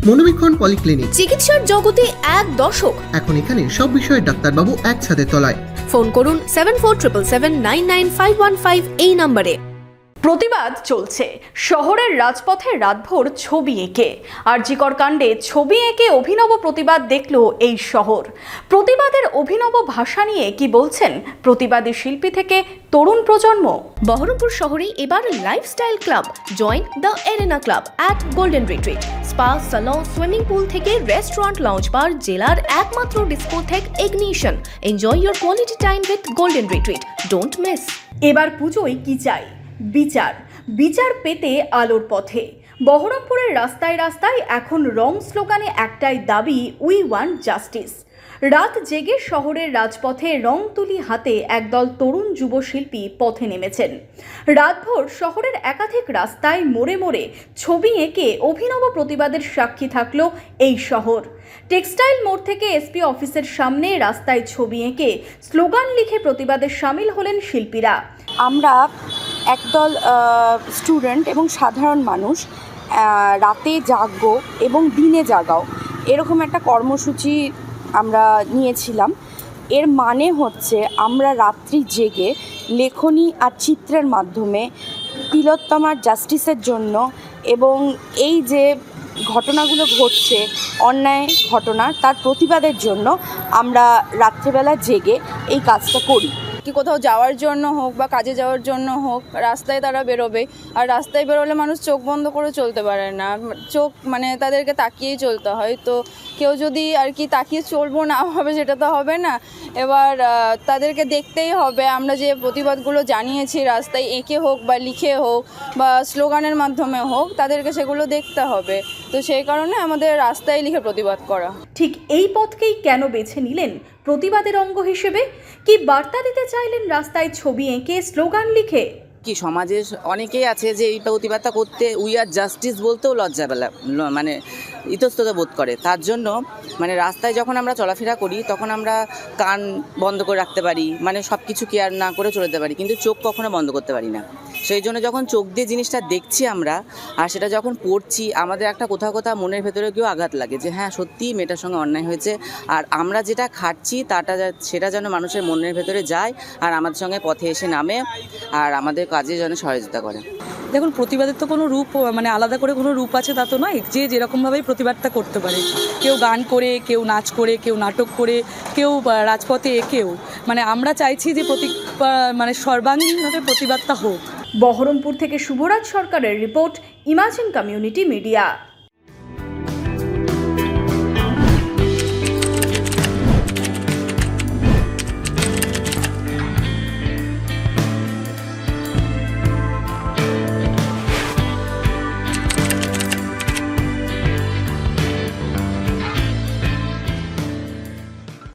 মনোবীক্ষণ polyclinic, চিকিৎসার জগতে এক দশক। এখন এখানে সব বিষয়ে ডাক্তারবাবু এক ছাদের তলায়। ফোন করুন 7477799515 এই নম্বরে। প্রতিবাদ চলছে শহরের রাজপথে রাতভর ছবি এঁকে। আরজিকর কাণ্ডে ছবি এঁকে অভিনব প্রতিবাদ দেখল এই শহর। প্রতিবাদের অভিনব ভাষা নিয়ে কি বলছেন প্রতিবাদী শিল্পী থেকে তরুণ প্রজন্ম? বহরমপুর শহরে এবার lifestyle club, join the arena club at golden retreat. Spa, salon, swimming pool থেকে রেস্টুরেন্ট, লাউঞ্জ বার, জেলার একমাত্র discotheque ignition. Enjoy your quality time with golden retreat. Don't miss. এবার পুজোয় কি চাই? বিচার পেতে আলোর পথে। বহরমপুরের রাস্তায় রাস্তায় এখন রং স্লোগানে একটাই দাবি, উই ওয়ান্ট জাস্টিস। রাত জেগে শহরের রাজপথে রং তুলি হাতে একদল তরুণ যুব শিল্পী পথে নেমেছেন। রাতভর শহরের একাধিক রাস্তায় মোড়ে মোড়ে ছবি এঁকে অভিনব প্রতিবাদের সাক্ষী থাকল এই শহর। টেক্সটাইল মোড় থেকে এসপি অফিসের সামনে রাস্তায় ছবি এঁকে স্লোগান লিখে প্রতিবাদে সামিল হলেন শিল্পীরা। আমরা একদল স্টুডেন্ট এবং সাধারণ মানুষ রাতে জাগো এবং দিনে জাগাও এরকম একটা কর্মসূচি আমরা নিয়েছিলাম। এর মানে হচ্ছে আমরা রাত্রি জেগে লেখনী আর চিত্রের মাধ্যমে তিলোত্তমার জাস্টিসের জন্য এবং এই যে ঘটনাগুলো ঘটছে অন্যায় ঘটনা তার প্রতিবাদের জন্য আমরা রাত্রিবেলা জেগে এই কাজটা করি। কি কোথাও যাওয়ার জন্য হোক বা কাজে যাওয়ার জন্য হোক, রাস্তায় তারা বেরোবে, আর রাস্তায় বেরোলে মানুষ চোখ বন্ধ করে চলতে পারে না, চোখ মানে তাদেরকে তাকিয়েই চলতে হয়। তো কেউ যদি আর কি তাকিয়ে চলবো না হবে সেটা তো হবে না। এবার তাদেরকে দেখতেই হবে। আমরা যে প্রতিবাদগুলো জানিয়েছি রাস্তায় এঁকে হোক বা লিখে হোক বা স্লোগানের মাধ্যমে হোক, তাদেরকে সেগুলো দেখতে হবে। তো সেই কারণে আমাদের রাস্তায় লিখে প্রতিবাদ করা। ঠিক এই পথকেই কেন বেছে নিলেন প্রতিবাদের অঙ্গ হিসেবে? কি বার্তা দিতে চাইলেন রাস্তায় ছবি এঁকে স্লোগান লিখে? কি সমাজে অনেকেই আছে যে এই প্রতিবাদটা করতে উই আর জাস্টিস বলতেও লজ্জা মানে ইতস্ততা বোধ করে। তার জন্য মানে রাস্তায় যখন আমরা চলাফেরা করি তখন আমরা কান বন্ধ করে রাখতে পারি, মানে সব কিছু কেয়ার না করে চলতে পারি, কিন্তু চোখ কখনো বন্ধ করতে পারি না। সেই জন্য যখন চোখ দিয়ে জিনিসটা দেখছি আমরা আর সেটা যখন পড়ছি, আমাদের একটা কোথাও মনের ভেতরে গিয়েও আঘাত লাগে যে হ্যাঁ সত্যিই মেয়েটার সঙ্গে অন্যায় হয়েছে। আর আমরা যেটা খাচ্ছি সেটা যেন মানুষের মনের ভেতরে যায় আর আমাদের সঙ্গে পথে এসে নামে আর আমাদের কাজে যেন সহযোগিতা করে। দেখুন, প্রতিবাদের তো কোনো রূপ মানে আলাদা করে কোনো রূপ আছে তা তো নয়। যে যেরকমভাবেই প্রতিবাদটা করতে পারে, কেউ গান করে, কেউ নাচ করে, কেউ নাটক করে, কেউ রাজপথে এঁকেও। মানে আমরা চাইছি যে মানে সর্বাঙ্গীনভাবে প্রতিবাদটা হোক। বহরমপুর থেকে শুভরাজ সরকারের রিপোর্ট, ইমাজিন কমিউনিটি মিডিয়া।